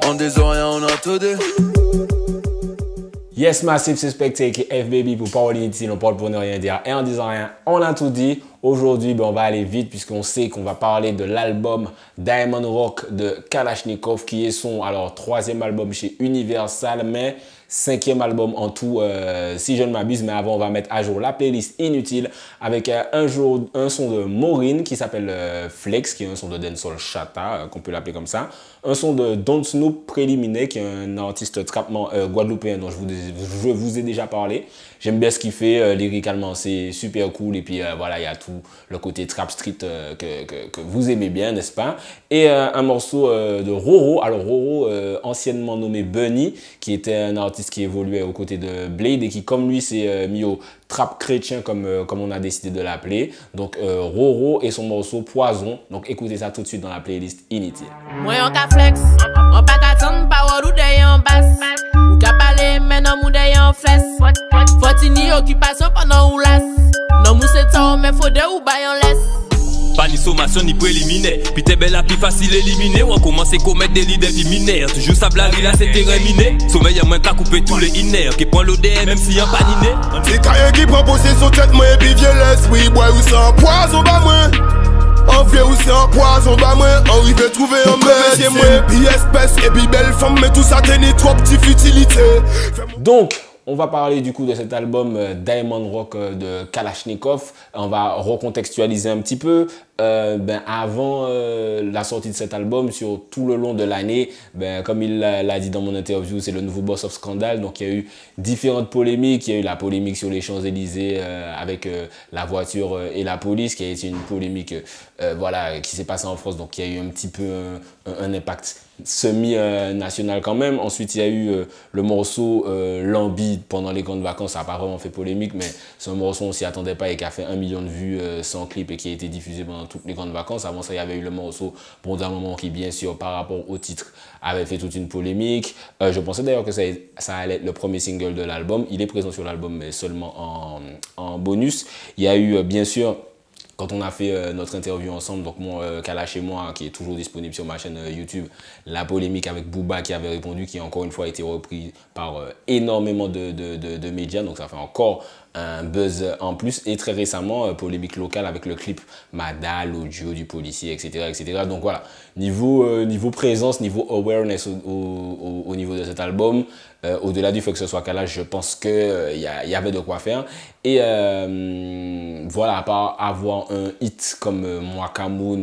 On des oreilles, on a tout dit. Yes, Massive Suspect aka F-Baby pour parler inutile, on parle pour ne rien dire. Et en disant rien, on a tout dit. Aujourd'hui, on va aller vite puisqu'on sait qu'on va parler de l'album Diamond Rock de Kalashnikov qui est son troisième album chez Universal, mais cinquième album en tout, si je ne m'abuse. Mais avant, on va mettre à jour la playlist inutile avec un son de Maureen qui s'appelle Flex, qui est un son de dancehall chata, qu'on peut l'appeler comme ça. Un son de Don't Snoop Préliminaire, qui est un artiste trapement guadeloupéen dont je vous ai déjà parlé. J'aime bien ce qu'il fait, lyricalement, c'est super cool. Et puis voilà, il y a tout le côté trap street que vous aimez bien, n'est-ce pas? Et un morceau de Roro. Alors Roro, anciennement nommé Bunny, qui était un artiste qui évoluait aux côtés de Blade et qui, comme lui, s'est mis au trap chrétien, comme on a décidé de l'appeler. Donc Roro et son morceau Poison. Donc écoutez ça tout de suite dans la playlist inutile. Moi on ka flex, on pa ka tan power ou dey en basse. Ou ka pale men on ou dey en flex. Fotini occupation pendant ou las. Non mou c'est ça mais faut de ou bay en laisse. Pas ni sommation ni préliminaire. Puis t'es belle la plus facile éliminer. On commence à commettre des leaders minaires. Toujours ça blague là c'est terminé. Sommeil à moins qu'à couper tous les iners. Qui prend l'ODM même si en paniné. C'est Kayen qui prend possession tête moi et puis violence. Oui boy ou sans poison bah moi. En vieux ou c'est en poison bah moi. On veut trouver un mauvais moi. Puis espèce et puis belle femme. Mais tout ça tenait trop petit futilité. Donc on va parler du coup de cet album Diamond Rock de Kalashnikov. On va recontextualiser un petit peu. Avant la sortie de cet album, sur tout le long de l'année, comme il l'a dit dans mon interview, c'est le nouveau boss of Scandal. Donc il y a eu différentes polémiques. Il y a eu la polémique sur les Champs-Élysées avec la voiture et la police, qui a été une polémique voilà, qui s'est passée en France. Donc il y a eu un petit peu un impact semi-national quand même. Ensuite, il y a eu le morceau Lambi pendant les grandes vacances. Ça n'a pas vraiment fait polémique, mais c'est un morceau on s'y attendait pas et qui a fait 1 million de vues sans clip et qui a été diffusé pendant toutes les grandes vacances. Avant ça, il y avait eu le morceau Bon d'un moment qui, bien sûr, par rapport au titre, avait fait toute une polémique. Je pensais d'ailleurs que ça allait être le premier single de l'album. Il est présent sur l'album, mais seulement en bonus. Il y a eu, bien sûr, quand on a fait notre interview ensemble, donc moi, Kalash et moi, qui est toujours disponible sur ma chaîne YouTube, la polémique avec Booba qui avait répondu, qui encore une fois a été repris par énormément de médias, donc ça fait encore un buzz en plus. Et très récemment, polémique locale avec le clip Mada, l'audio du policier, etc., etc. Donc voilà, niveau présence, niveau awareness au niveau de cet album, au-delà du fait que ce soit Kalash, je pense qu'il y avait de quoi faire. Et voilà, à part avoir un hit comme Mwakamoon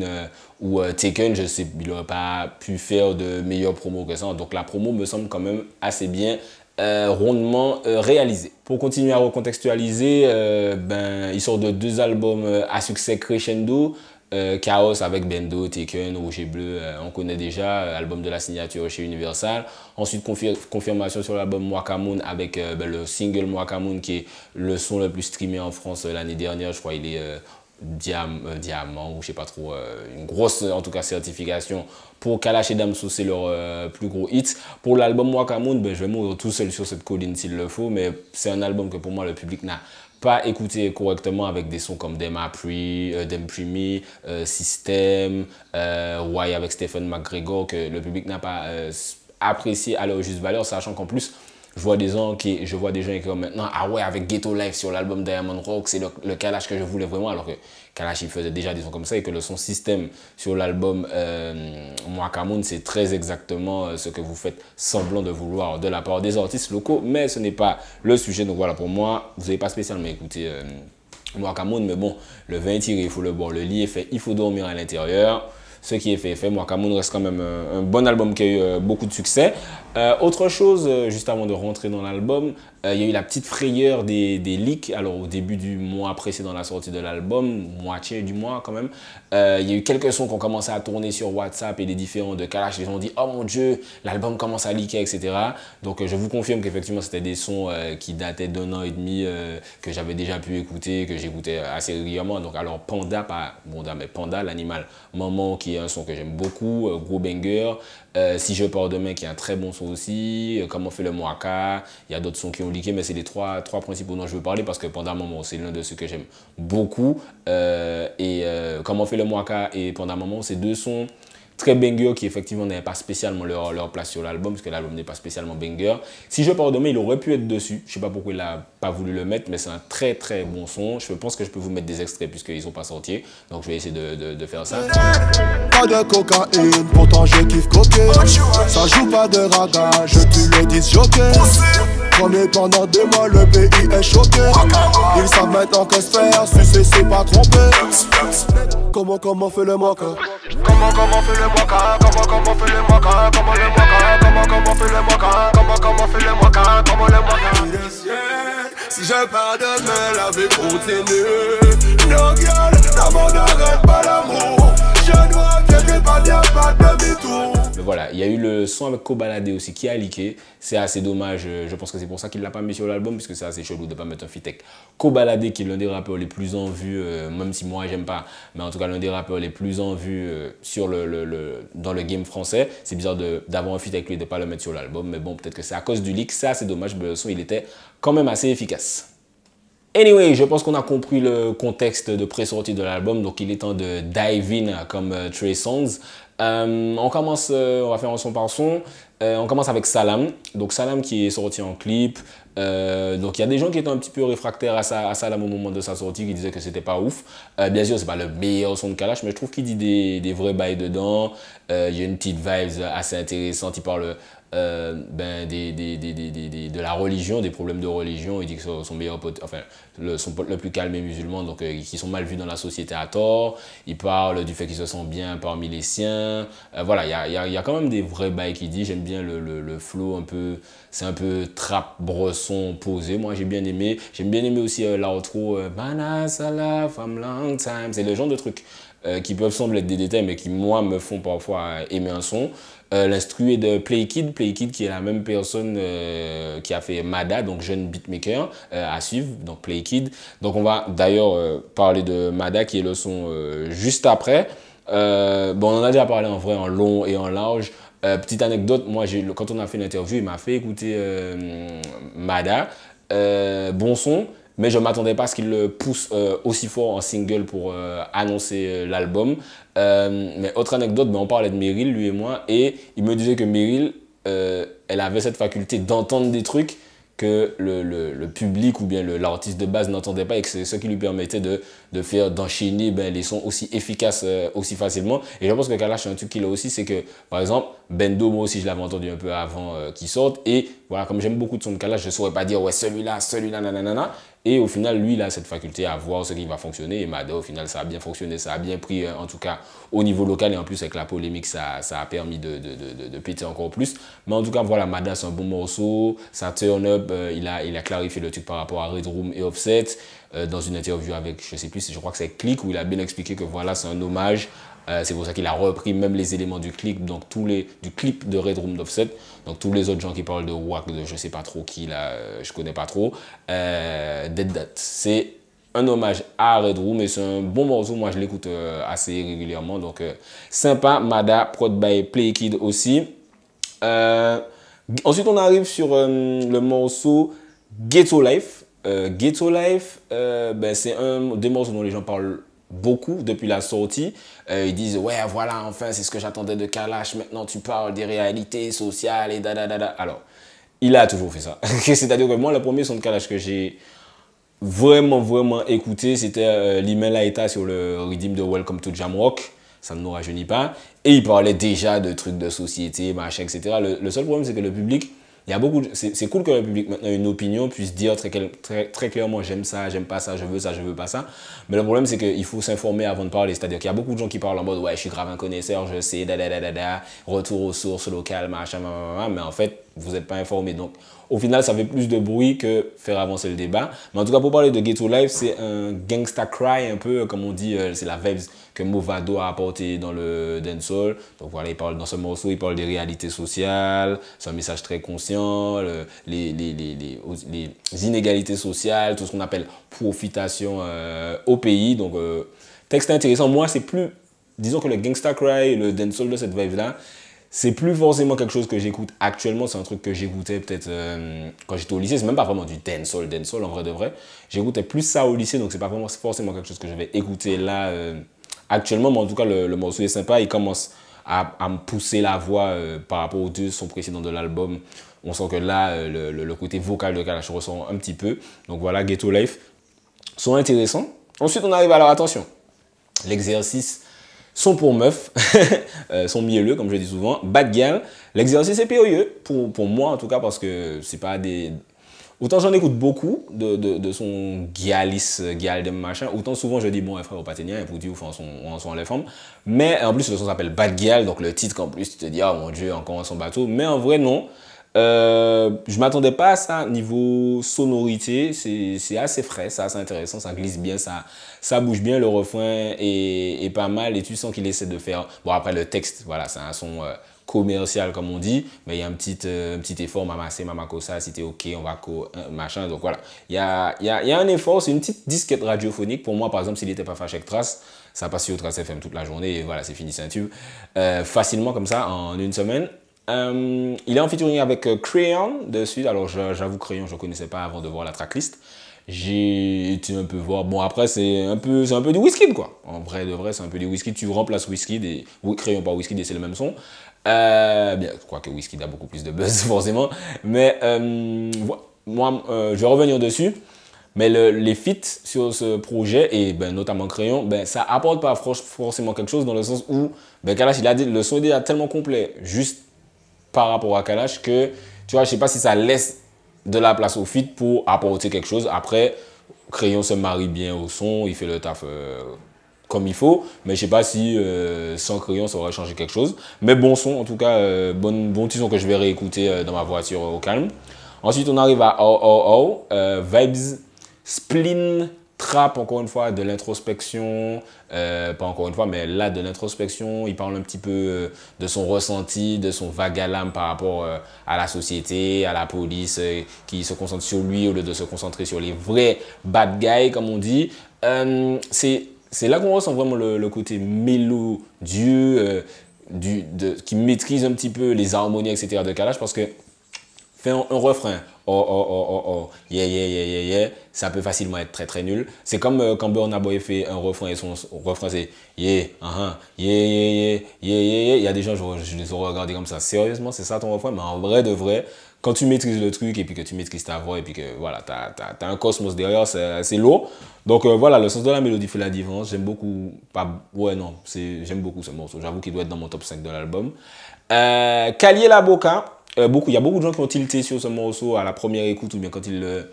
ou Taken, je sais, il n'aurait pas pu faire de meilleure promo que ça. Donc la promo me semble quand même assez bien rondement réalisée. Pour continuer à recontextualiser, il sort de 2 albums à succès crescendo. Chaos avec Bendo, Taken, Roger Bleu, on connaît déjà, album de la signature chez Universal. Ensuite, confirmation sur l'album Mwakamoon avec le single Mwakamoon qui est le son le plus streamé en France l'année dernière. Je crois qu'il est diamant ou je sais pas trop, une grosse en tout cas certification pour Kalash et Damso, c'est leur plus gros hit. Pour l'album Mwakamoon, je vais mourir tout seul sur cette colline s'il le faut, mais c'est un album que pour moi le public n'a pas écouté correctement, avec des sons comme Dem Me, System, Why avec Stephen McGregor, que le public n'a pas apprécié à leur juste valeur, sachant qu'en plus je vois des gens qui comme maintenant, ah ouais, avec Ghetto Life sur l'album Diamond Rock, c'est le Kalash que je voulais vraiment, alors que Kalash il faisait déjà des sons comme ça, et que le son System sur l'album Mwakamoon, c'est très exactement ce que vous faites semblant de vouloir de la part des artistes locaux, mais ce n'est pas le sujet. Donc voilà, pour moi, vous n'avez pas spécialement écouté Mwakamoon, mais bon, le vin est tiré, il faut le boire, le lit est fait, il faut dormir à l'intérieur. Ce qui est fait. Mwakamoon reste quand même un bon album qui a eu beaucoup de succès. Autre chose, juste avant de rentrer dans l'album, il y a eu la petite frayeur des leaks. Alors au début du mois précédent la sortie de l'album, moitié du mois quand même, il y a eu quelques sons qui ont commencé à tourner sur WhatsApp et les différents de Kalash. Ils ont dit « Oh mon Dieu, l'album commence à leaker, etc. » Donc je vous confirme qu'effectivement c'était des sons qui dataient d'1 an et demi, que j'avais déjà pu écouter, que j'écoutais assez régulièrement. Donc alors Panda, pas Bonda, mais Panda, l'animal Maman, qui est un son que j'aime beaucoup, gros banger. Si je pars demain, qui est un très bon son aussi. Comment fait le Mwaka. Il y a d'autres sons qui ont leaké, mais c'est les trois principaux dont je veux parler, parce que Pendant Moment, c'est l'un de ceux que j'aime beaucoup. Comment fait le Mwaka et Pendant Moment, c'est 2 sons très banger qui effectivement n'avait pas spécialement leur place sur l'album, parce que l'album n'est pas spécialement banger. Si je pardonne, il aurait pu être dessus. Je sais pas pourquoi il n'a pas voulu le mettre, mais c'est un très très bon son. Je pense que je peux vous mettre des extraits puisqu'ils sont pas sortis. Donc je vais essayer de faire ça. Pas de cocaïne, pourtant je kiffe coquer. Ça joue pas de raga, je tue les 10 jockeys. Premier pendant 2 mois, le pays est choqué. Ils savent maintenant que se faire, sucer c'est pas tromper. Comment fait le mocha? Comment fait le mocha? Comment fait le mocha? Comment le mocha? Comment fait le mocha? Comment fait le mocha? Comment le mocha? Si je pars demain, la vie continue. No girl, l'amour n'arrête pas l'amour. Je dois quelque part, y'a pas de demi-tour. Mais voilà, il y a eu le son avec Kobalade aussi qui a leaké. C'est assez dommage, je pense que c'est pour ça qu'il ne l'a pas mis sur l'album, puisque c'est assez chelou de ne pas mettre un feat avec Kobalade, qui est l'un des rappeurs les plus en vue, même si moi j'aime pas, mais en tout cas l'un des rappeurs les plus en vue dans le game français. C'est bizarre d'avoir un feat avec lui et de ne pas le mettre sur l'album, mais bon, peut-être que c'est à cause du leak, c'est assez dommage, mais le son il était quand même assez efficace. Anyway, je pense qu'on a compris le contexte de pré-sortie de l'album, donc il est temps de dive in comme Trey Songz. On va faire un son par son. On commence avec Salam. Donc Salam qui est sorti en clip. Donc il y a des gens qui étaient un petit peu réfractaires à Salam au moment de sa sortie, qui disaient que c'était pas ouf. Bien sûr, c'est pas le meilleur son de Kalash, mais je trouve qu'il dit des vrais bails dedans. Il y a une petite vibe assez intéressante. Il parle de la religion, des problèmes de religion. Il dit que son meilleur pote, enfin son pote le plus calme est musulman, donc qui sont mal vus dans la société à tort. Il parle du fait qu'il se sent bien parmi les siens. Voilà, il y a quand même des vrais bails qu'il dit. J'aime bien le flow un peu, c'est un peu trap bresson posé. Moi j'ai bien aimé. J'aime bien aimé aussi l'outro Bana Salah Fam Long Time. C'est le genre de trucs qui peuvent sembler être des détails, mais qui moi me font parfois aimer un son. L'instru est de Play Kid qui est la même personne qui a fait Mada, donc jeune beatmaker à suivre, donc Play Kid. Donc on va d'ailleurs parler de Mada qui est le son juste après. Bon, on en a déjà parlé en vrai en long et en large. Petite anecdote, moi quand on a fait l'interview, il m'a fait écouter Mada, bon son. Mais je ne m'attendais pas à ce qu'il le pousse aussi fort en single pour annoncer l'album. Mais autre anecdote, on parlait de Meryl, lui et moi, et il me disait que Meryl, elle avait cette faculté d'entendre des trucs que le public ou bien l'artiste de base n'entendait pas, et que c'est ce qui lui permettait d'enchaîner les sons aussi efficaces aussi facilement. Et je pense que Kalash, c'est un truc qu'il a aussi, c'est que par exemple Bendo, moi aussi je l'avais entendu un peu avant qu'il sorte, et voilà, comme j'aime beaucoup de sons de Kalash, je ne saurais pas dire ouais celui-là nanana. Et au final, lui, il a cette faculté à voir ce qui va fonctionner. Et Mada, au final, ça a bien fonctionné, ça a bien pris, en tout cas, au niveau local. Et en plus, avec la polémique, ça a permis de péter encore plus. Mais en tout cas, voilà, Mada, c'est un bon morceau. Ça turn up. Il a clarifié le truc par rapport à Red Room et Offset. Dans une interview avec, je sais plus, je crois que c'est Click, où il a bien expliqué que voilà, c'est un hommage. C'est pour ça qu'il a repris même les éléments du clip, donc du clip de Red Room d'Offset. Donc tous les autres gens qui parlent de Wack, de je sais pas trop qui là, je connais pas trop. Dead Dot, c'est un hommage à Red Room et c'est un bon morceau. Moi je l'écoute assez régulièrement, donc sympa. Mada, prod by Play Kid aussi. Ensuite on arrive sur le morceau Ghetto Life. Ghetto Life, c'est un des morceaux dont les gens parlent beaucoup depuis la sortie. Ils disent ouais voilà, enfin c'est ce que j'attendais de Kalash, maintenant tu parles des réalités sociales et dadadada. Alors il a toujours fait ça. C'est-à-dire que moi le premier son de Kalash que j'ai vraiment écouté, c'était Limel Laeta sur le Redeem de Welcome to Jamrock. Ça ne nous rajeunit pas, et il parlait déjà de trucs de société, machin, etc. Le seul problème c'est que le public, il y a beaucoup, c'est cool que le public maintenant ait une opinion, puisse dire très clairement j'aime ça, j'aime pas ça, je veux pas ça. Mais le problème c'est qu'il faut s'informer avant de parler. C'est-à-dire qu'il y a beaucoup de gens qui parlent en mode ouais je suis grave un connaisseur, je sais, retour aux sources locales, machin, mais en fait vous n'êtes pas informé. Donc au final ça fait plus de bruit que faire avancer le débat. Mais en tout cas pour parler de Ghetto Life, c'est un gangsta cry un peu, comme on dit, c'est la vibes que Movado a apporté dans le dancehall. Donc voilà, il parle dans ce morceau, il parle des réalités sociales, c'est un message très conscient, les inégalités sociales, tout ce qu'on appelle profitation au pays. Donc texte intéressant. Moi c'est plus, disons que le gangsta cry, le dancehall de cette vibe là, c'est plus forcément quelque chose que j'écoute actuellement. C'est un truc que j'écoutais peut-être quand j'étais au lycée. C'est même pas vraiment du dancehall en vrai de vrai. J'écoutais plus ça au lycée, donc c'est pas vraiment forcément quelque chose que je vais écouter là actuellement. Mais en tout cas, le morceau est sympa. Il commence à me pousser la voix par rapport aux deux sons précédents de l'album. On sent que là, le côté vocal de Kalash ressent un petit peu. Donc voilà, Ghetto Life sont intéressants. Ensuite, on arrive à leur attention. L'exercice sont pour meufs, sont mielleux, comme je dis souvent. Bad Girl, l'exercice est périlleux, pour moi en tout cas, parce que c'est pas des... Autant j'en écoute beaucoup de son Gialis, Gialdem, machin, autant souvent je dis, bon, frère, au paténien, et pour dire, on sont les femmes. Mais en plus, le son s'appelle Bad Girl, donc le titre, en plus, tu te dis, oh mon Dieu, encore son bateau. Mais en vrai, non. Je m'attendais pas à ça niveau sonorité, c'est assez frais, c'est assez intéressant, ça glisse bien, ça bouge bien, le refrain est pas mal et tu sens qu'il essaie de faire, bon après le texte, voilà, c'est un son commercial comme on dit, mais il y a un petit effort, Mamassé, Mamakosa, si t'es ok, on va machin, donc voilà, il y a un effort, c'est une petite disquette radiophonique, pour moi par exemple s'il n'était pas fâché avec Trace, ça passe sur Trace FM toute la journée et voilà, c'est fini, c'est un tube, facilement comme ça en une semaine. Il est en featuring avec Crayon dessus. Alors j'avoue Crayon je ne connaissais pas avant de voir la tracklist. J'ai été un peu voir. Bon après c'est un peu du Wizkid quoi. En vrai de vrai c'est un peu du Wizkid. Tu remplaces Wizkid et Crayon par Wizkid et c'est le même son. Bien, je crois que Wizkid a beaucoup plus de buzz forcément. Mais moi je vais revenir dessus. Mais les feats sur ce projet, et ben, notamment Crayon, ben, ça apporte pas forcément quelque chose dans le sens où ben, Kalash, il a dit, le son est déjà tellement complet, juste par rapport à Kalash, que tu vois, je sais pas si ça laisse de la place au feat pour apporter quelque chose. Après, Crayon se marie bien au son, il fait le taf comme il faut, mais je sais pas si sans Crayon ça aurait changé quelque chose. Mais bon son, en tout cas, bon petit son que je vais réécouter dans ma voiture au calme. Ensuite, on arrive à Vibes, Spleen, Trap, encore une fois, de l'introspection, pas encore une fois, mais là, de l'introspection, il parle un petit peu de son ressenti, de son vague à l'âme par rapport à la société, à la police, qui se concentre sur lui au lieu de se concentrer sur les vrais bad guys, comme on dit. C'est là qu'on ressent vraiment le côté mélodieux, qui maîtrise un petit peu les harmonies, etc. de Kalash, parce que fait un refrain, yeah, ça peut facilement être très très nul. C'est comme quand Burna Boy fait un refrain et son refrain c'est yeah. Il y a des gens, je les aurais regardés comme ça. Sérieusement, c'est ça ton refrain, mais en vrai de vrai, quand tu maîtrises le truc et puis que tu maîtrises ta voix et puis que voilà, t'as un cosmos derrière, c'est lourd. Donc voilà, le sens de la mélodie fait la différence. J'aime beaucoup, j'aime beaucoup ce morceau. J'avoue qu'il doit être dans mon top 5 de l'album. Kalié la Boca. Il y a beaucoup de gens qui ont tilté sur ce morceau à la première écoute ou bien quand il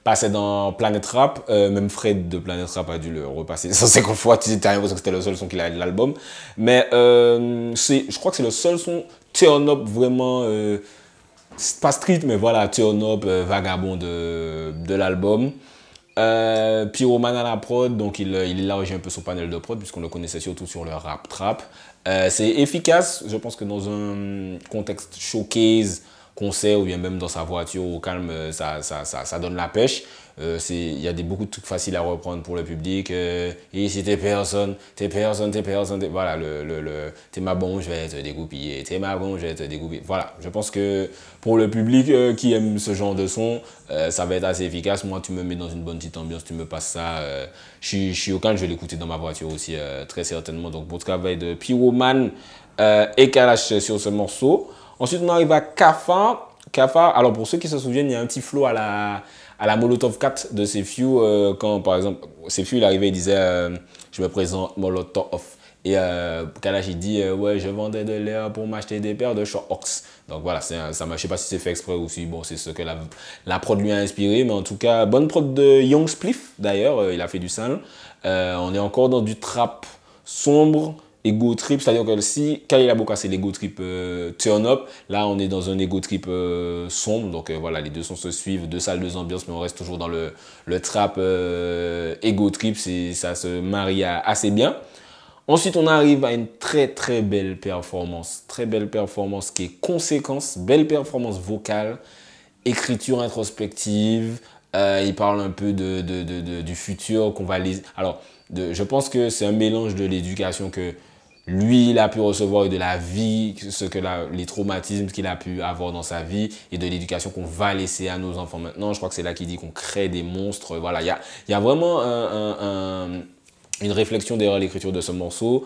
passait dans Planet Rap. Même Fred de Planet Rap a dû le repasser 150 fois. Tu as l'impression que c'était le seul son qu'il a de l'album. Mais je crois que c'est le seul son turn up vraiment, pas street, mais voilà, turn up, vagabond de l'album. Pyroman à la prod, donc il élargit un peu son panel de prod puisqu'on le connaissait surtout sur le rap trap. C'est efficace, je pense que dans un contexte showcase, concert ou bien même dans sa voiture au calme, ça donne la pêche. Il y a beaucoup de trucs faciles à reprendre pour le public. Ici t'es personne, voilà, t'es ma bombe, je vais te dégoupiller, t'es ma bombe, je vais te dégoupiller. Voilà, je pense que pour le public qui aime ce genre de son, ça va être assez efficace. Moi, tu me mets dans une bonne petite ambiance, tu me passes ça. Je suis au calme, je vais l'écouter dans ma voiture aussi, très certainement. Donc, bon travail de Pyroman et Kalash sur ce morceau. Ensuite, on arrive à Kafa. Kafa, alors pour ceux qui se souviennent, il y a un petit flow à la Molotov 4 de Sefiu. Quand, par exemple, Sefiu, il arrivait, il disait je me présente Molotov. Et Kalash, il dit ouais, je vendais de l'air pour m'acheter des paires de shorts. Donc voilà, je ne sais pas si c'est fait exprès ou si bon, c'est ce que la prod lui a inspiré. Mais en tout cas, bonne prod de Young Spliff, d'ailleurs. Il a fait du sale. On est encore dans du trap sombre. Ego trip, c'est-à-dire que si Kalié la Boca c'est l'ego trip turn up, là on est dans un ego trip sombre, donc voilà, les deux sons se suivent, deux salles, deux ambiances, mais on reste toujours dans le trap ego trip, ça se marie assez bien. Ensuite on arrive à une très très belle performance qui est conséquence, belle performance vocale, écriture introspective, il parle un peu du futur qu'on va lire. Alors, je pense que c'est un mélange de l'éducation que lui, il a pu recevoir et de la vie, les traumatismes qu'il a pu avoir dans sa vie et de l'éducation qu'on va laisser à nos enfants maintenant. Je crois que c'est là qu'il dit qu'on crée des monstres. Voilà, il y a vraiment une réflexion derrière l'écriture de ce morceau.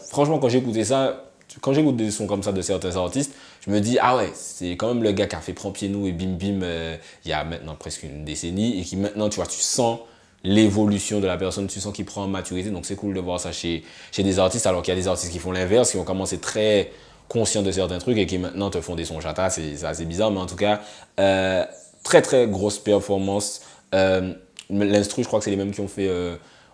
Franchement, quand j'ai écouté ça, quand j'écoute des sons comme ça de certains artistes, je me dis, ah ouais, c'est quand même le gars qui a fait Prends Pied Nou et Bim Bim il y a maintenant presque une décennie et qui maintenant, tu vois, tu sens l'évolution de la personne, tu sens qu'il prend en maturité. Donc c'est cool de voir ça chez des artistes, alors qu'il y a des artistes qui font l'inverse, qui ont commencé très conscients de certains trucs et qui maintenant te font des sons chata. C'est assez bizarre, mais en tout cas, très très grosse performance. L'instru, je crois que c'est les mêmes qui ont fait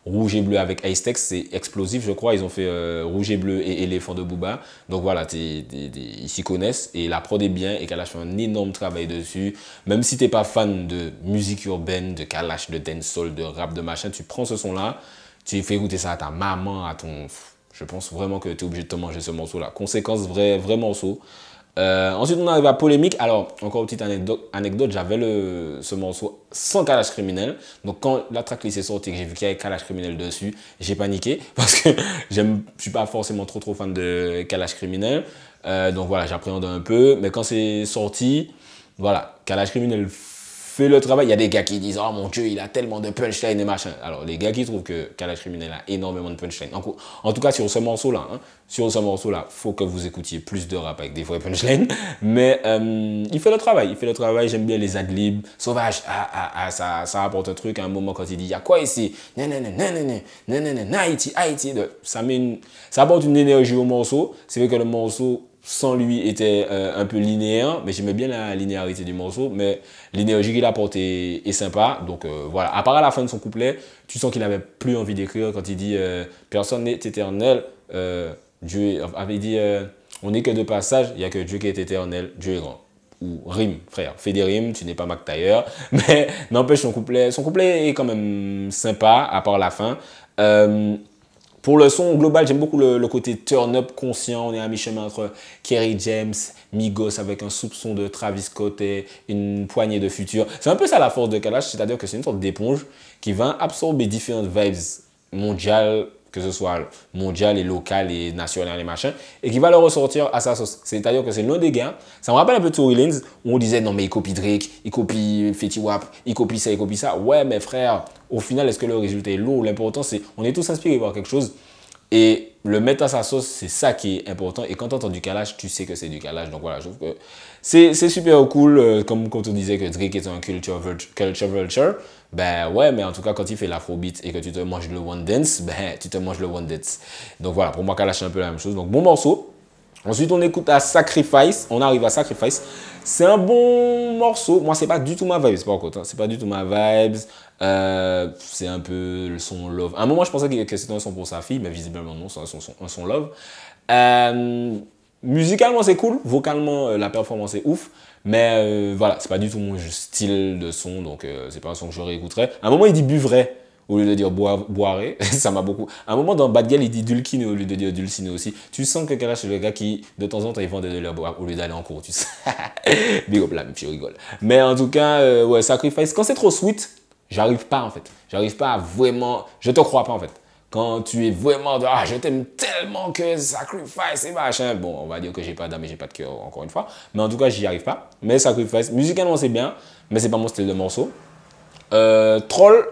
Rouge et Bleu avec Ice Tex, c'est explosif, je crois. Ils ont fait Rouge et Bleu et Éléphant de Booba. Donc voilà, ils s'y connaissent et la prod est bien et Kalash fait un énorme travail dessus. Même si t'es pas fan de musique urbaine, de Kalash, de dancehall, de rap, de machin, tu prends ce son-là, tu fais écouter ça à ta maman, à ton... Je pense vraiment que tu es obligé de te manger ce morceau-là. Conséquence, vrai morceau. Ensuite, on arrive à Polémique. Alors, encore une petite anecdote, j'avais ce morceau sans Kalash Criminel. Donc, quand la tracklist est sortie et que j'ai vu qu'il y avait Kalash Criminel dessus, j'ai paniqué parce que je suis pas forcément trop fan de Kalash Criminel. Donc voilà, j'appréhende un peu. Mais quand c'est sorti, voilà, Kalash Criminel fait le travail. Il y a des gars qui disent « Oh mon Dieu, il a tellement de punchline et machin ». Alors, les gars qui trouvent que Kalash Criminel a énormément de punchline. En tout cas, sur ce morceau-là, faut que vous écoutiez plus de rap avec des vrais punchlines. Mais il fait le travail. J'aime bien les adlibs. Sauvage, ça apporte un truc. À un moment, quand il dit « Il y a quoi ici ?» Haïti. Ça apporte une énergie au morceau. C'est vrai que le morceau, sans lui, était un peu linéaire, mais j'aimais bien la linéarité du morceau, mais l'énergie qu'il apporte est sympa, donc voilà. À part à la fin de son couplet, tu sens qu'il avait plus envie d'écrire quand il dit personne n'est éternel, Dieu avait dit on n'est que de passage, il n'y a que Dieu qui est éternel, Dieu est grand. Ou rime, frère, fais des rimes, tu n'es pas Mac Taylor, mais n'empêche son couplet est quand même sympa, à part la fin. Pour le son global, j'aime beaucoup le côté turn-up conscient. On est à mi-chemin entre Kerry James, Migos avec un soupçon de Travis Scott et une poignée de Future. C'est un peu ça la force de Kalash, c'est-à-dire que c'est une sorte d'éponge qui va absorber différentes vibes mondiales, que ce soit mondial et local et national et machin, et qui va le ressortir à sa sauce. C'est-à-dire que c'est l'un des gars, ça me rappelle un peu Tory Lanez, où on disait non mais il copie Drake, il copie Fetty Wap, il copie ça. Ouais mais frère, au final est-ce que le résultat est lourd? L'important c'est, on est tous inspirés par quelque chose, et le mettre à sa sauce, c'est ça qui est important. Et quand tu entends du Kalash, tu sais que c'est du Kalash. Donc voilà, je trouve que c'est super cool. Comme quand on disait que Drake est un culture vulture, ben ouais, mais en tout cas, quand il fait l'afrobeat et que tu te manges le one dance, ben tu te manges le one dance. Donc voilà, pour moi, Kalash, c'est un peu la même chose. Donc bon morceau. Ensuite, on écoute à Sacrifice. On arrive à Sacrifice. C'est un bon morceau. Moi, c'est pas du tout ma vibe, par contre. Hein. C'est pas du tout ma vibe. C'est un peu le son love. À un moment, je pensais que c'était un son pour sa fille, mais visiblement non, c'est un son love. Musicalement, c'est cool. Vocalement, la performance est ouf. Mais voilà, c'est pas du tout mon style de son, donc c'est pas un son que je réécouterais. À un moment, il dit buvrait au lieu de dire boiré. Ça m'a beaucoup. À un moment, dans Bad Girl, il dit dulciné au lieu de dire dulciné aussi. Tu sens que Kalash, c'est le gars qui, de temps en temps, il vendait de leur boire au lieu d'aller en cours. Tu sais. Big up là, même si je rigole. Mais en tout cas, ouais, Sacrifice, quand c'est trop sweet, j'arrive pas en fait. J'arrive pas à vraiment. Je te crois pas en fait. Quand tu es vraiment de je t'aime tellement que Sacrifice et machin. Bon, on va dire que j'ai pas d'âme et j'ai pas de cœur, encore une fois. Mais en tout cas, j'y arrive pas. Mais Sacrifice, musicalement, c'est bien, mais c'est pas mon style de morceau. Troll,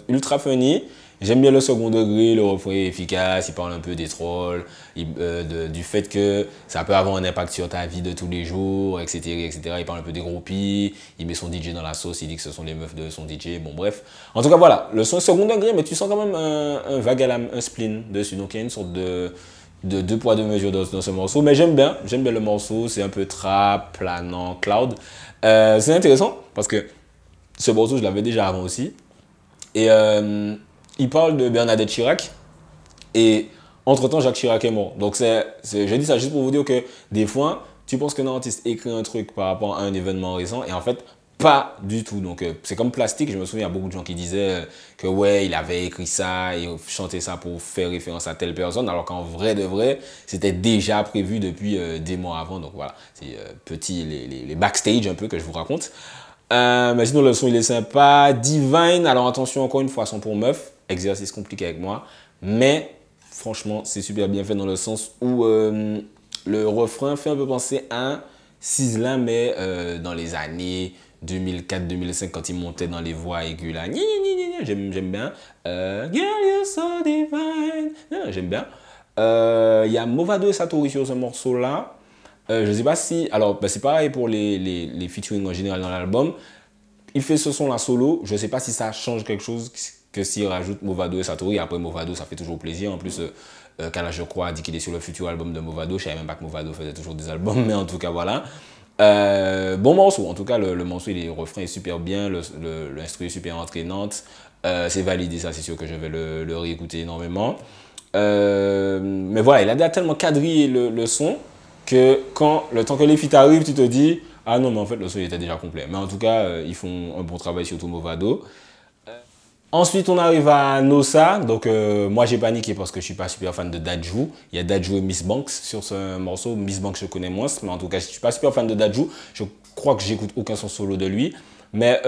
ultra funny. J'aime bien le second degré, le refrain est efficace, il parle un peu des trolls, du fait que ça peut avoir un impact sur ta vie de tous les jours, etc., etc. Il parle un peu des groupies, il met son DJ dans la sauce, il dit que ce sont les meufs de son DJ, bon bref. En tout cas voilà, le son est second degré, mais tu sens quand même un vague à l'âme, un spleen dessus, donc il y a une sorte de deux poids, deux mesures dans ce morceau, mais j'aime bien le morceau, c'est un peu trap, planant, cloud. C'est intéressant, parce que ce morceau, je l'avais déjà avant aussi, et il parle de Bernadette Chirac et entre-temps, Jacques Chirac est mort. Donc, je dis ça juste pour vous dire que des fois, tu penses qu'un artiste écrit un truc par rapport à un événement récent et en fait, pas du tout. Donc, c'est comme Plastique. Je me souviens, il y a beaucoup de gens qui disaient que ouais, il avait écrit ça et chanté ça pour faire référence à telle personne alors qu'en vrai de vrai, c'était déjà prévu depuis des mois avant. Donc, voilà, c'est petit les backstage un peu que je vous raconte. Mais sinon, le son, il est sympa. Divine, alors attention, encore une fois, son pour meuf. Exercice compliqué avec moi. Mais, franchement, c'est super bien fait dans le sens où le refrain fait un peu penser à Sizzla, mais dans les années 2004-2005, quand il montait dans les voix aiguës, là. J'aime bien. Girl, you're so divine. J'aime bien. Il y a Movado et Satori sur ce morceau-là. Je sais pas si... Alors, c'est pareil pour les featuring en général dans l'album. Il fait ce son-là solo. Je sais pas si ça change quelque chose que s'il rajoute Movado et Satori. Après, Movado, ça fait toujours plaisir. En plus, Kalash, je crois, a dit qu'il est sur le futur album de Movado. Je savais même pas que Movado faisait toujours des albums, mais en tout cas, voilà. Bon morceau. En tout cas, le morceau, le refrain est super bien. L'instru est super entraînante. C'est validé, ça, c'est sûr que je vais le réécouter énormément. Mais voilà, il a déjà tellement quadrillé le son que quand le temps que les feats arrivent, tu te dis ah non, mais en fait, le son il était déjà complet. Mais en tout cas, ils font un bon travail, surtout Movado. Ensuite, on arrive à Nosa. Donc, moi, j'ai paniqué parce que je suis pas super fan de Dadju. Il y a Dadju et Miss Banks sur ce morceau. Miss Banks, je connais moins, mais en tout cas, je suis pas super fan de Dadju. Je crois que j'écoute aucun son solo de lui. Mais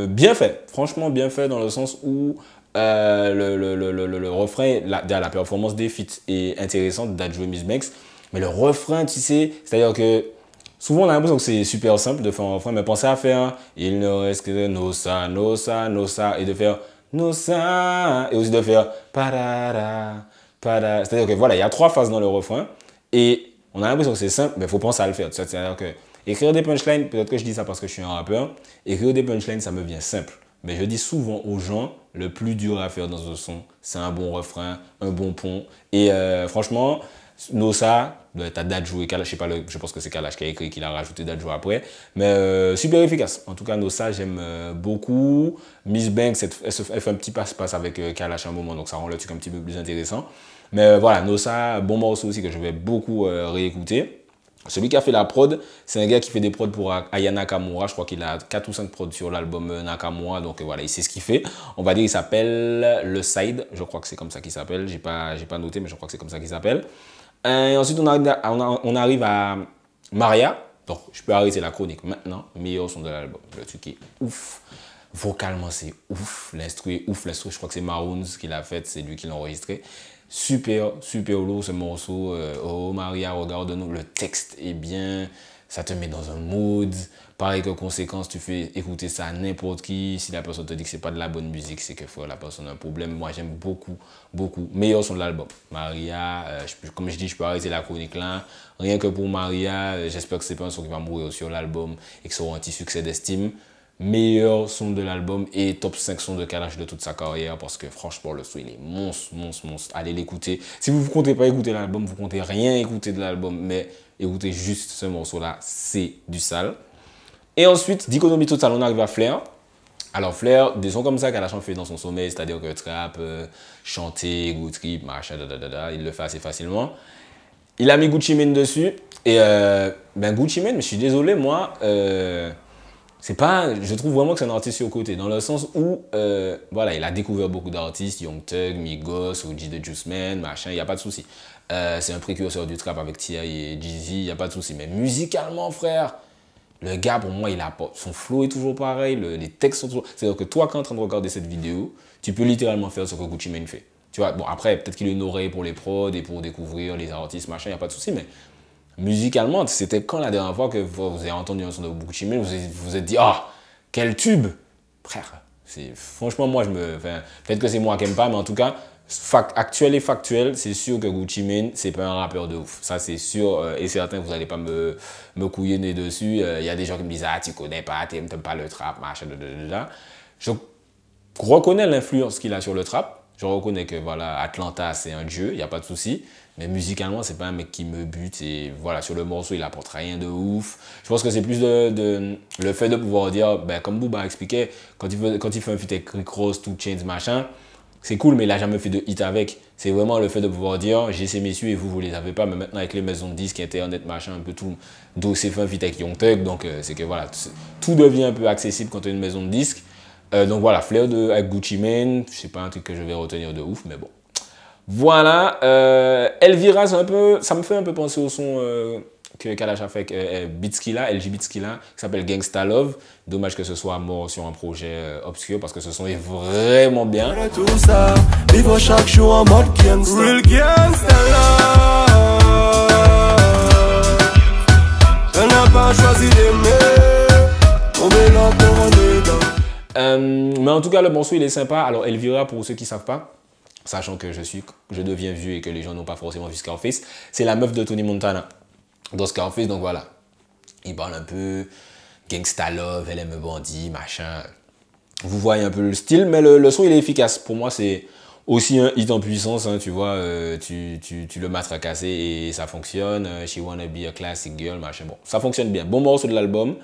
bien fait, franchement bien fait dans le sens où le refrain, la performance des feats est intéressante, Dadju et Miss Banks. Mais le refrain, tu sais, c'est-à-dire que souvent on a l'impression que c'est super simple de faire un refrain, mais pensez à faire il ne reste que Nosa, Nosa, Nosa, et de faire Nosa, et aussi de faire parara, parara. C'est-à-dire que voilà, il y a 3 phases dans le refrain, et on a l'impression que c'est simple, mais il faut penser à le faire. C'est-à-dire que écrire des punchlines, peut-être que je dis ça parce que je suis un rappeur, écrire des punchlines, ça me vient simple. Mais je dis souvent aux gens, le plus dur à faire dans un son, c'est un bon refrain, un bon pont. Et franchement, Nosa, t'as Dadju et Kalash, je pense que c'est Kalash qui a écrit, qu'il a rajouté Dadju après. Mais super efficace. En tout cas, Nosa, j'aime beaucoup. Miss Banks, elle fait un petit passe-passe avec Kalash à un moment, donc ça rend le truc un petit peu plus intéressant. Mais voilà, Nosa, bon morceau aussi que je vais beaucoup réécouter. Celui qui a fait la prod, c'est un gars qui fait des prods pour Aya Nakamura. Je crois qu'il a 4 ou 5 prods sur l'album Nakamura. Donc voilà, il sait ce qu'il fait. On va dire qu'il s'appelle Le Side. Je crois que c'est comme ça qu'il s'appelle. J'ai pas noté, mais je crois que c'est comme ça qu'il s'appelle. Et ensuite, on arrive à Maria. Donc, je peux arrêter la chronique maintenant. Meilleur son de l'album. Le truc est ouf. Vocalement, c'est ouf. L'instru est ouf. L'instru, je crois que c'est Maroons qui l'a fait. C'est lui qui l'a enregistré. Super, super lourd ce morceau. Oh Maria, regarde-nous. Le texte est bien. Ça te met dans un mood. Pareil que conséquence, tu fais écouter ça à n'importe qui. Si la personne te dit que c'est pas de la bonne musique, c'est que la personne a un problème. Moi, j'aime beaucoup, beaucoup. Meilleur son de l'album. Maria, comme je dis, je peux arrêter la chronique là. Rien que pour Maria, j'espère que c'est pas un son qui va mourir sur l'album et que ça aura un petit succès d'estime. Meilleur son de l'album et top 5 sons de Kalash de toute sa carrière parce que franchement le son il est monstre. Allez l'écouter. Si vous ne comptez pas écouter l'album, vous comptez rien écouter de l'album, mais écoutez juste ce morceau là, c'est du sale. Et ensuite, d'économie totale, on arrive à Flair. Alors Flair, des sons comme ça Kalash en fait dans son sommeil, c'est-à-dire que trap, chanter, good trip, machin, il le fait assez facilement. Il a mis Gucci Mane dessus et Gucci Mane, je suis désolé moi. C'est pas, je trouve vraiment que c'est un artiste surcoté, dans le sens où, voilà, il a découvert beaucoup d'artistes, Young Thug, Migos, OG de Juice Man, machin, il n'y a pas de souci. C'est un précurseur du trap avec T.I. et Jeezy, il n'y a pas de souci. Mais musicalement, frère, le gars, pour moi, il apporte, son flow est toujours pareil, les textes sont toujours... C'est-à-dire que toi, quand tu es en train de regarder cette vidéo, tu peux littéralement faire ce que Gucci Mane fait. Tu vois, bon, après, peut-être qu'il a une oreille pour les prods et pour découvrir les artistes, machin, il n'y a pas de souci, mais... Musicalement, c'était quand la dernière fois que vous avez entendu un son de Gucci Mane, vous vous êtes dit, ah, quel tube! Frère, franchement, moi, peut-être que c'est moi qui n'aime pas, mais en tout cas, actuel et factuel, c'est sûr que Gucci Mane, c'est pas un rappeur de ouf. Ça, c'est sûr et certain que vous n'allez pas me couillonner dessus. Il y a des gens qui me disent, ah, tu connais pas, tu n'aimes pas le trap, machin, Je reconnais l'influence qu'il a sur le trap. Je reconnais que voilà, Atlanta, c'est un dieu, il n'y a pas de souci. Mais musicalement, c'est pas un mec qui me bute. Et voilà, sur le morceau, il apporte rien de ouf. Je pense que c'est plus le fait de pouvoir dire, comme Booba expliquait, quand il fait un feat avec Rick Ross, 2 Chainz, machin, c'est cool, mais il n'a jamais fait de hit avec. C'est vraiment le fait de pouvoir dire, j'ai ces messieurs et vous les avez pas. Mais maintenant, avec les maisons de disques, Internet, machin, un peu tout. Donc, c'est fait un feat avec Young Thug. Donc, c'est que voilà, tout devient un peu accessible quand tu as une maison de disques. Donc voilà, Flair avec Gucci Mane, c'est pas un truc que je vais retenir de ouf, mais bon. Voilà, Elvira, ça me fait un peu penser au son que Kalash a fait avec Beatskilla, LG Beatskilla, qui s'appelle Gangsta Love. Dommage que ce soit mort sur un projet obscur parce que ce son est vraiment bien. Tout ça, vivre chaque jour en mode gangsta. Real gangsta love. On n'a pas choisi d'aimer, on met l'encore en dedans. Mais en tout cas, le morceau il est sympa. Alors Elvira, pour ceux qui ne savent pas, sachant que je deviens vieux et que les gens n'ont pas forcément vu Scarface, c'est la meuf de Tony Montana dans Scarface. Donc voilà, il parle un peu gangsta love, elle aime bandit, machin. Vous voyez un peu le style, mais le son il est efficace. Pour moi, c'est aussi un hit en puissance, hein, tu vois, tu le matracasses et ça fonctionne. She wanna be a classic girl, machin. Bon, ça fonctionne bien. Bon morceau de l'album.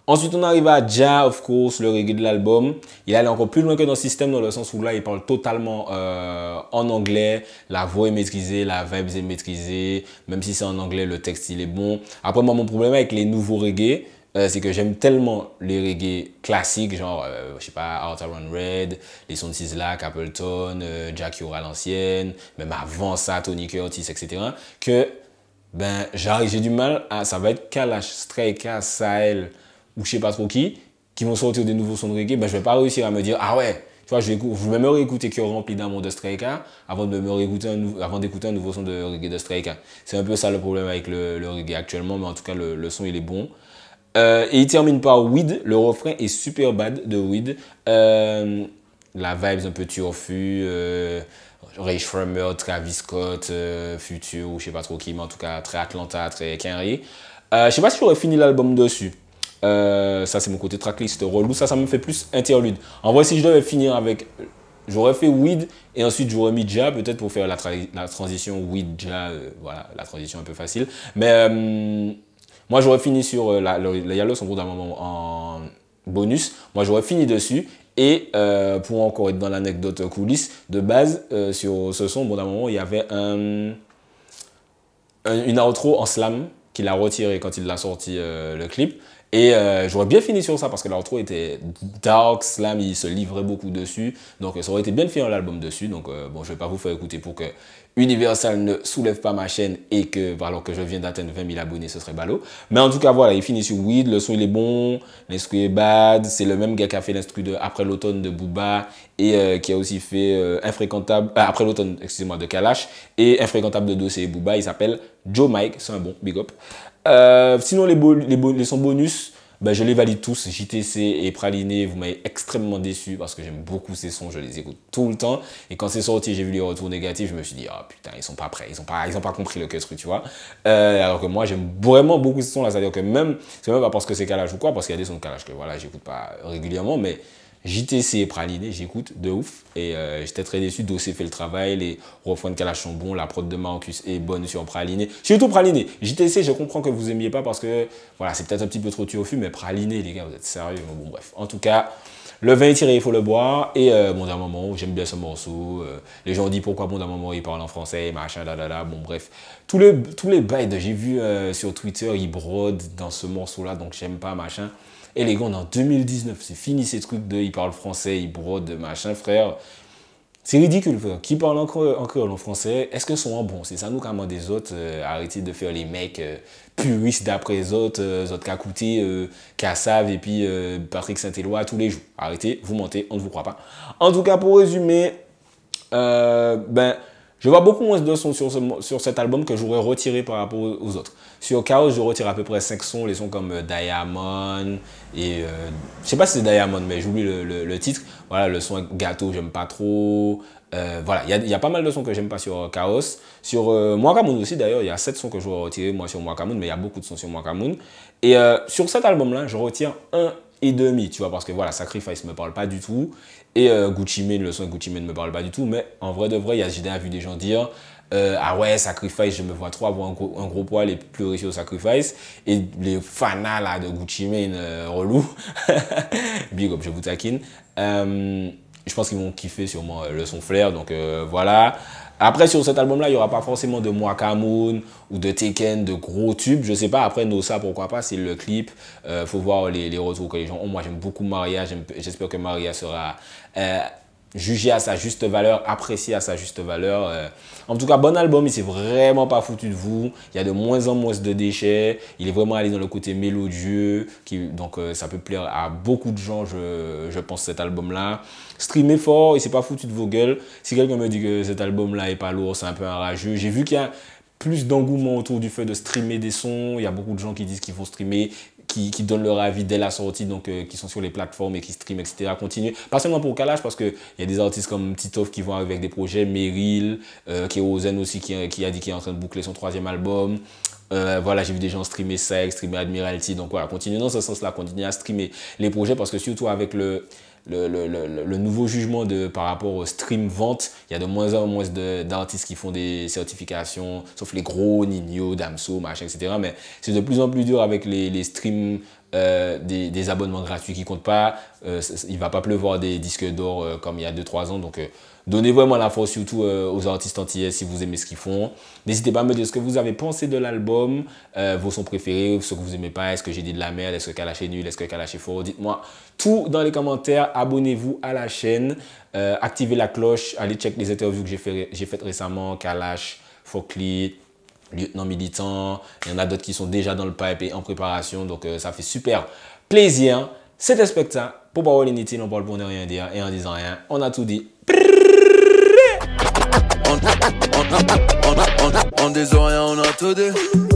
Ensuite, on arrive à Ja, of course, le reggae de l'album. Il allait encore plus loin que dans System, dans le sens où là, il parle totalement en anglais. La voix est maîtrisée, la vibe est maîtrisée. Même si c'est en anglais, le texte, il est bon. Après, moi, mon problème avec les nouveaux reggae, c'est que j'aime tellement les reggae classiques, genre, je sais pas, Outer Run Red, les sons de Sizzla, Capleton, Jack Ura l'ancienne, même avant ça, Tony Curtis, etc., que ben, j'ai du mal à, ça va être Kalash, Strayka, Sahel, ou je sais pas trop qui vont sortir des nouveaux sons de reggae, ben, je vais pas réussir à me dire, ah ouais, tu vois, je vais me réécouter Cœur rempli d'amour de Strayka avant d'écouter un nouveau son de reggae de Strayka. C'est un peu ça le problème avec le reggae actuellement, mais en tout cas, le son, il est bon. Et il termine par Weed, le refrain est super bad de Weed. La vibe un peu turfu, Ray Shremmer, Travis Scott, Future, ou je sais pas trop qui, mais en tout cas très Atlanta, très Kenry. Je sais pas si j'aurais fini l'album dessus. Ça c'est mon côté tracklist relou, ça me fait plus interlude. En vrai, si je devais finir avec, j'aurais fait Weed et ensuite j'aurais mis Ja, peut-être pour faire la transition Weed-Ja, voilà, la transition un peu facile. Mais moi, j'aurais fini sur il y a le son d'un moment en bonus. Moi, j'aurais fini dessus. Et pour encore être dans l'anecdote coulisses, de base, sur ce son, d'un moment, il y avait une outro en slam qu'il a retiré quand il a sorti le clip. Et j'aurais bien fini sur ça parce que l'outro était dark, slam, il se livrait beaucoup dessus. Donc ça aurait été bien de finir l'album dessus. Donc bon, je vais pas vous faire écouter pour que Universal ne soulève pas ma chaîne et que, alors que je viens d'atteindre 20 000 abonnés, ce serait ballot. Mais en tout cas, voilà, il finit sur Weed, le son il est bon, l'instru est bad. C'est le même gars qui a fait l'instru de Après l'automne de Booba et qui a aussi fait Infréquentable, Après l'automne, excusez-moi, de Kalash et Infréquentable de Dossé et Booba. Il s'appelle Joe Mike, c'est un bon, big up. Sinon, les sons bonus, ben, je les valide tous. JTC et Praliné, vous m'avez extrêmement déçu parce que j'aime beaucoup ces sons, je les écoute tout le temps. Et quand c'est sorti, j'ai vu les retours négatifs, je me suis dit, ah putain, ils sont pas prêts, ils ont pas compris le truc, tu vois. Alors que moi, j'aime vraiment beaucoup ces sons-là, c'est-à-dire que c'est même pas parce que c'est Kalash ou quoi, parce qu'il y a des sons de Kalash que voilà, j'écoute pas régulièrement, mais JTC et Praliné, j'écoute de ouf. Et j'étais très déçu. Dossé fait le travail, les refrains de Kalash sont bons, la prod de Marcus est bonne sur Praliné. Surtout Praliné. JTC, je comprends que vous aimiez pas parce que voilà, c'est peut-être un petit peu trop turfu, mais Praliné, les gars, vous êtes sérieux. Bon, bref. En tout cas, le vin est tiré, il faut le boire. Et bon, d'un moment, j'aime bien ce morceau. Les gens disent pourquoi bon, d'un moment, il parle en français, machin, là. Bon, bref. Tous les bails que j'ai vus sur Twitter, ils brodent dans ce morceau-là, donc j'aime pas, machin. Et les gars, on est en 2019, c'est fini ces trucs de ils parlent français, ils brodent, machin, frère. C'est ridicule, frère. Qui parle encore en français? Est-ce que sont en bon? C'est ça, nous, comment des autres, arrêtez de faire les mecs puristes d'après les autres Kakouté, Kassav et puis Patrick Saint-Éloi tous les jours. Arrêtez, vous mentez, on ne vous croit pas. En tout cas, pour résumer, je vois beaucoup moins de sons sur cet album que j'aurais retiré par rapport aux autres. Sur Chaos, je retire à peu près 5 sons, les sons comme Diamond et je sais pas si c'est Diamond, mais j'oublie le titre. Voilà, le son Gâteau, j'aime pas trop. Voilà, il y a pas mal de sons que j'aime pas sur Chaos. Sur Mwakamoon aussi, d'ailleurs, il y a 7 sons que je vais retirer moi sur Mwakamoon, mais il y a beaucoup de sons sur Mwakamoon. Et sur cet album-là, je retire 1,5, tu vois, parce que voilà, Sacrifice me parle pas du tout. Et Gucci Mane, le son Gucci Mane ne me parle pas du tout, mais en vrai de vrai, j'ai déjà vu des gens dire ah ouais, Sacrifice, je me vois trop avoir un gros poil et pleurer sur Sacrifice. Et les fanas là, de Gucci Mane, relou, big up, je vous taquine. Je pense qu'ils vont kiffer sûrement le son Flair, donc voilà. Après, sur cet album-là, il n'y aura pas forcément de Mwakamoon ou de Tekken, de gros tubes. Je sais pas, après Nossa, pourquoi pas, c'est le clip. Faut voir les retours que les gens ont. Moi, j'aime beaucoup Maria. J'espère que Maria sera jugée à sa juste valeur, appréciée à sa juste valeur. En tout cas, bon album, il s'est vraiment pas foutu de vous. Il y a de moins en moins de déchets. Il est vraiment allé dans le côté mélodieux. Donc, ça peut plaire à beaucoup de gens, je pense, cet album-là. Streamez fort, il s'est pas foutu de vos gueules. Si quelqu'un me dit que cet album-là est pas lourd, c'est un peu un rageux. J'ai vu qu'il y a plus d'engouement autour du fait de streamer des sons. Il y a beaucoup de gens qui disent qu'il faut streamer, qui donnent leur avis dès la sortie, donc qui sont sur les plateformes et qui streament, etc. Continuez. Pas seulement pour Kalash, parce qu'il y a des artistes comme Titoff qui vont arriver avec des projets, Meryl, Kérozen aussi qui a dit qu'il est en train de boucler son 3e album. Voilà, j'ai vu des gens streamer Sex, streamer Admiralty, donc voilà, continuez dans ce sens-là, continuez à streamer les projets, parce que surtout avec le nouveau jugement par rapport au stream vente, il y a de moins en moins d'artistes qui font des certifications, sauf les gros, Nino, Damso, machin, etc. Mais c'est de plus en plus dur avec les streams, des abonnements gratuits qui ne comptent pas. Il ne va pas pleuvoir des disques d'or comme il y a 2-3 ans. Donc, donnez vraiment la force surtout aux artistes antillais si vous aimez ce qu'ils font. N'hésitez pas à me dire ce que vous avez pensé de l'album, vos sons préférés, ce que vous n'aimez pas, est-ce que j'ai dit de la merde, est-ce que Kalash est nul, est-ce que Kalash est fort. Dites-moi tout dans les commentaires. Abonnez-vous à la chaîne, activez la cloche, allez check les interviews que j'ai faites récemment, Kalash, Fokli, Lieutenant Militant. Il y en a d'autres qui sont déjà dans le pipe et en préparation, donc ça fait super plaisir. C'était Specta, pour parole inutile, on parle pour ne rien dire et en disant rien, on a tout dit. On des oreilles, on a tout dit.